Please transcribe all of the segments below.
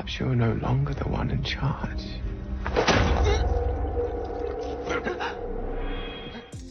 Perhaps you're no longer the one in charge.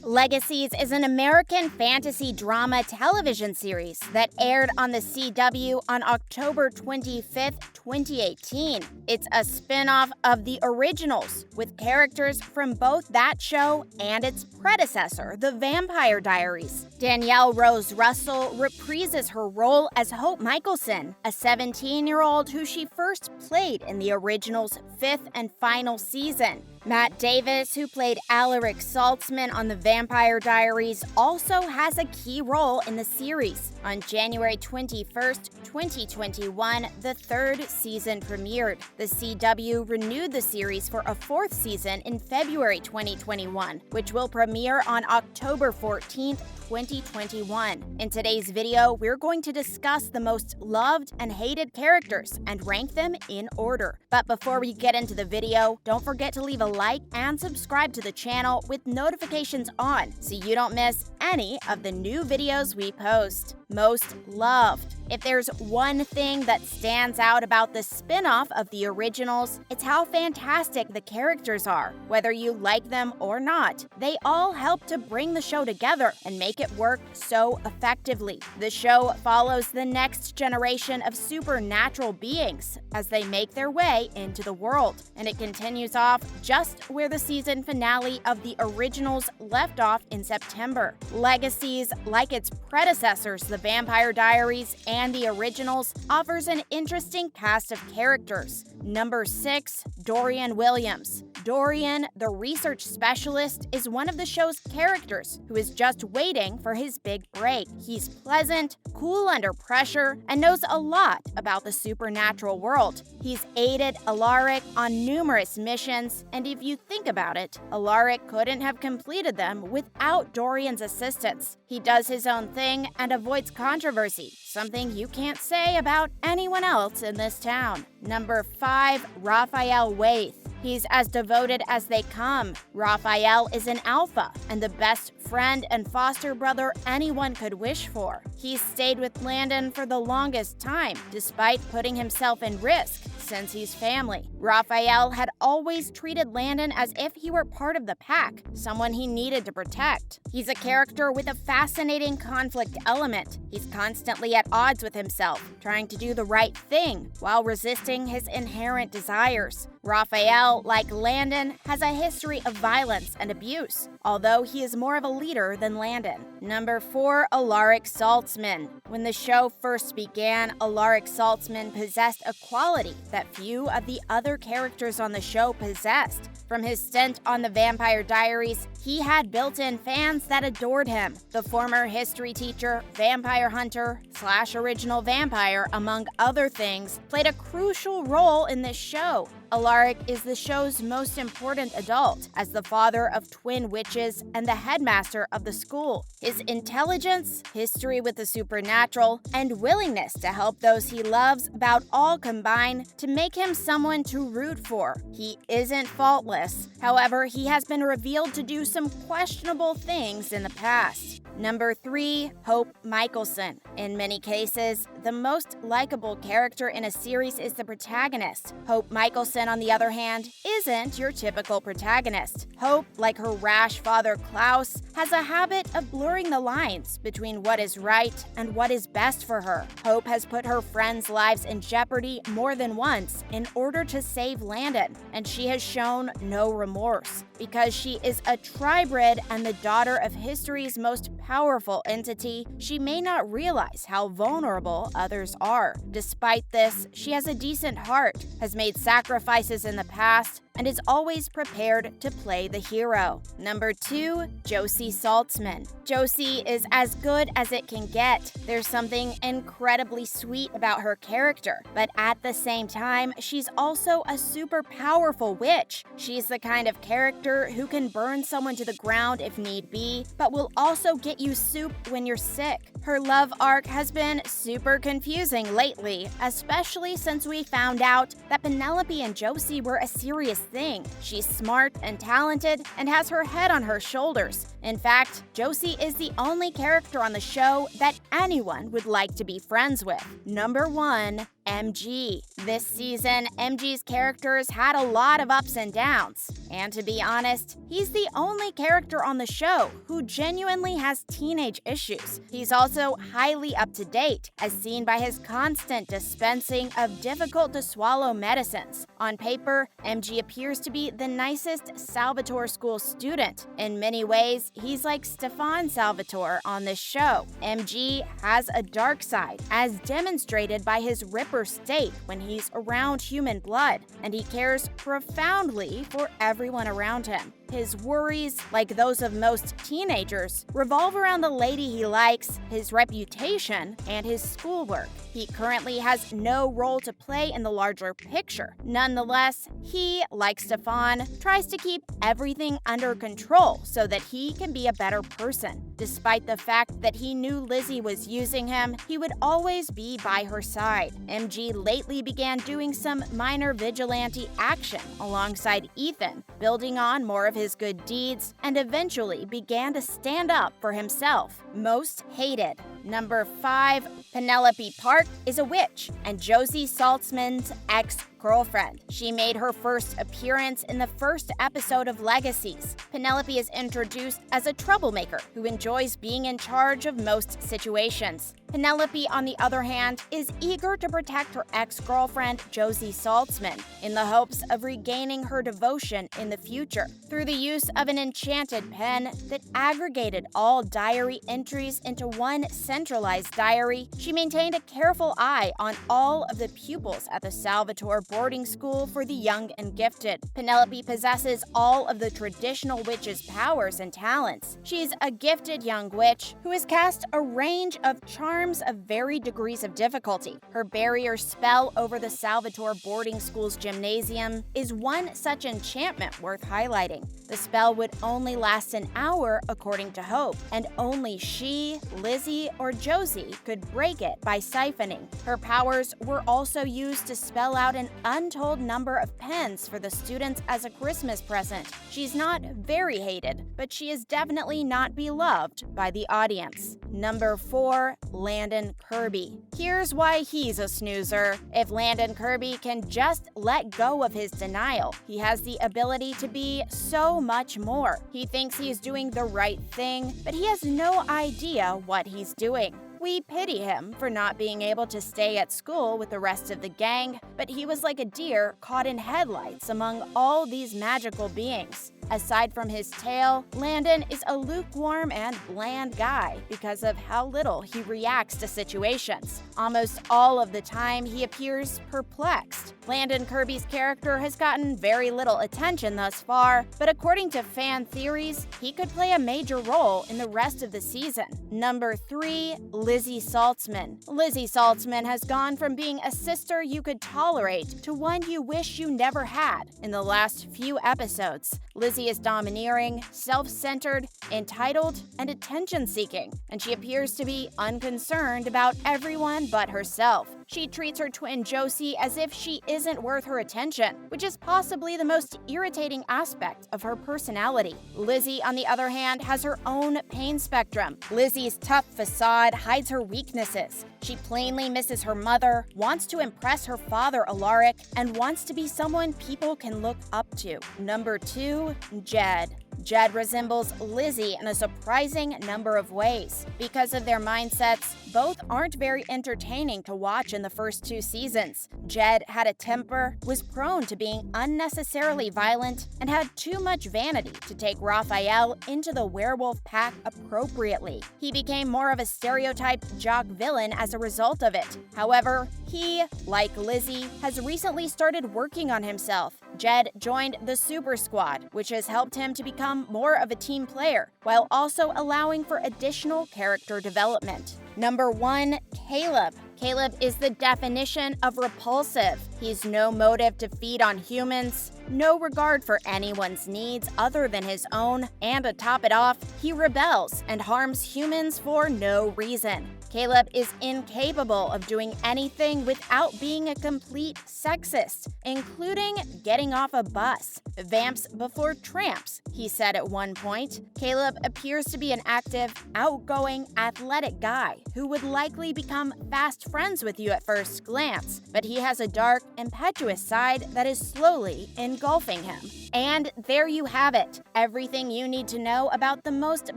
Legacies is an American fantasy drama television series that aired on the CW on October 25th, 2018. It's a spin-off of The Originals, with characters from both that show and its predecessor, The Vampire Diaries. Danielle Rose Russell reprises her role as Hope Michelson, a 17-year-old who she first played in The Originals' 5th and final season. Matt Davis, who played Josie Saltzman on The Vampire Diaries, also has a key role in the series. On January 21st, 2021, the 3rd season premiered. The CW renewed the series for a 4th season in February 2021, which will premiere on October 14th, 2021. In today's video, we're going to discuss the most loved and hated characters and rank them in order. But before we get into the video, don't forget to leave a like and subscribe to the channel with notifications on so you don't miss any of the new videos we post. Most loved. If there's one thing that stands out about the spin-off of The Originals, it's how fantastic the characters are. Whether you like them or not, they all help to bring the show together and make it work so effectively. The show follows the next generation of supernatural beings as they make their way into the world, and it continues off just where the season finale of The Originals left off in September. Legacies, like its predecessors, The Vampire Diaries and The Originals, offers an interesting cast of characters. Number 6, Dorian Williams. Dorian, the research specialist, is one of the show's characters who is just waiting for his big break. He's pleasant, cool under pressure, and knows a lot about the supernatural world. He's aided Alaric on numerous missions, and if you think about it, Alaric couldn't have completed them without Dorian's assistance. He does his own thing and avoids controversy, something you can't say about anyone else in this town. Number 5, Raphael Waite. He's as devoted as they come. Raphael is an alpha and the best friend and foster brother anyone could wish for. He's stayed with Landon for the longest time, despite putting himself in risk since he's family. Raphael had always treated Landon as if he were part of the pack, someone he needed to protect. He's a character with a fascinating conflict element. He's constantly at odds with himself, trying to do the right thing while resisting his inherent desires. Raphael, like Landon, has a history of violence and abuse, although he is more of a leader than Landon. Number 4, Alaric Saltzman. When the show first began, Alaric Saltzman possessed a quality that few of the other characters on the show possessed. From his stint on The Vampire Diaries, he had built-in fans that adored him. The former history teacher, vampire hunter, / original vampire, among other things, played a crucial role in this show. Alaric is the show's most important adult, as the father of twin witches and the headmaster of the school. His intelligence, history with the supernatural, and willingness to help those he loves about all combine to make him someone to root for. He isn't faultless. However, he has been revealed to do some questionable things in the past. Number 3, Hope Michelson. In many cases, the most likable character in a series is the protagonist. Hope Michelson, on the other hand, isn't your typical protagonist. Hope, like her rash father Klaus, has a habit of blurring the lines between what is right and what is best for her. Hope has put her friends' lives in jeopardy more than once in order to save Landon, and she has shown no remorse. Because she is a tribrid and the daughter of history's most powerful entity, she may not realize how vulnerable others are. Despite this, she has a decent heart, has made sacrifices in the past, and is always prepared to play the hero. Number 2, Josie Saltzman. Josie is as good as it can get. There's something incredibly sweet about her character, but at the same time, she's also a super powerful witch. She's the kind of character who can burn someone to the ground if need be, but will also get you soup when you're sick. Her love arc has been super confusing lately, especially since we found out that Penelope and Josie were a serious thing. She's smart and talented and has her head on her shoulders, In fact, Josie is the only character on the show that anyone would like to be friends with. Number 1. MG. This season, MG's characters had a lot of ups and downs. And to be honest, he's the only character on the show who genuinely has teenage issues. He's also highly up to date, as seen by his constant dispensing of difficult-to-swallow medicines. On paper, MG appears to be the nicest Salvatore School student. In many ways, he's like Stefan Salvatore on this show. MG has a dark side, as demonstrated by his Ripper state when he's around human blood, and he cares profoundly for everyone around him. His worries, like those of most teenagers, revolve around the lady he likes, his reputation, and his schoolwork. He currently has no role to play in the larger picture. Nonetheless, he, like Stefan, tries to keep everything under control so that he can be a better person. Despite the fact that he knew Lizzie was using him, he would always be by her side. MG lately began doing some minor vigilante action alongside Ethan, building on more of his good deeds, and eventually began to stand up for himself. Most hated. Number 5. Penelope Park is a witch and Josie Saltzman's ex-girlfriend. She made her first appearance in the first episode of Legacies. Penelope is introduced as a troublemaker who enjoys being in charge of most situations. Penelope, on the other hand, is eager to protect her ex-girlfriend, Josie Saltzman, in the hopes of regaining her devotion in the future. Through the use of an enchanted pen that aggregated all diary entries into one centralized diary, she maintained a careful eye on all of the pupils at the Salvatore boarding school for the young and gifted. Penelope possesses all of the traditional witch's powers and talents. She's a gifted young witch who has cast a range of charms of varied degrees of difficulty. Her barrier spell over the Salvatore boarding school's gymnasium is one such enchantment worth highlighting. The spell would only last an hour, according to Hope, and only she, Lizzie, or Josie could break it by siphoning. Her powers were also used to spell out an untold number of pens for the students as a Christmas present. She's not very hated, but she is definitely not beloved by the audience. Number 4. Landon Kirby. Here's why he's a snoozer. If Landon Kirby can just let go of his denial, he has the ability to be so much more. He thinks he's doing the right thing, but he has no idea what he's doing. We pity him for not being able to stay at school with the rest of the gang, but he was like a deer caught in headlights among all these magical beings. Aside from his tail, Landon is a lukewarm and bland guy because of how little he reacts to situations. Almost all of the time, he appears perplexed. Landon Kirby's character has gotten very little attention thus far, but according to fan theories, he could play a major role in the rest of the season. Number 3. Lizzie Saltzman. Lizzie Saltzman has gone from being a sister you could tolerate to one you wish you never had in the last few episodes. Lizzie is domineering, self-centered, entitled, and attention-seeking, and she appears to be unconcerned about everyone but herself. She treats her twin Josie as if she isn't worth her attention, which is possibly the most irritating aspect of her personality. Lizzie, on the other hand, has her own pain spectrum. Lizzie's tough facade hides her weaknesses. She plainly misses her mother, wants to impress her father Alaric, and wants to be someone people can look up to. Number 2. Jed. Jed resembles Lizzie in a surprising number of ways. Because of their mindsets, both aren't very entertaining to watch in the first 2 seasons. Jed had a temper, was prone to being unnecessarily violent, and had too much vanity to take Raphael into the werewolf pack appropriately. He became more of a stereotyped jock villain as a result of it. However, he, like Lizzie, has recently started working on himself. Jed joined the Super Squad, which has helped him to become more of a team player, while also allowing for additional character development. Number 1. Caleb. Caleb is the definition of repulsive. He's no motive to feed on humans, no regard for anyone's needs other than his own, and to top it off, he rebels and harms humans for no reason. Caleb is incapable of doing anything without being a complete sexist, including getting off a bus. Vamps before tramps, he said at one point. Caleb appears to be an active, outgoing, athletic guy who would likely become fast friends with you at first glance, but he has a dark, impetuous side that is slowly engulfing him. And there you have it, everything you need to know about the most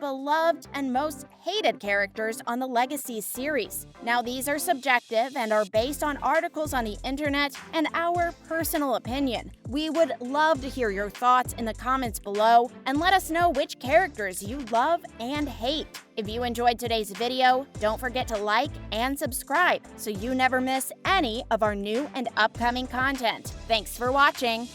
beloved and most hated characters on the Legacies series. Now, these are subjective and are based on articles on the internet and our personal opinion. We would love to hear your thoughts in the comments below and let us know which characters you love and hate. If you enjoyed today's video, don't forget to like and subscribe so you never miss any of our new and upcoming content. Thanks for watching!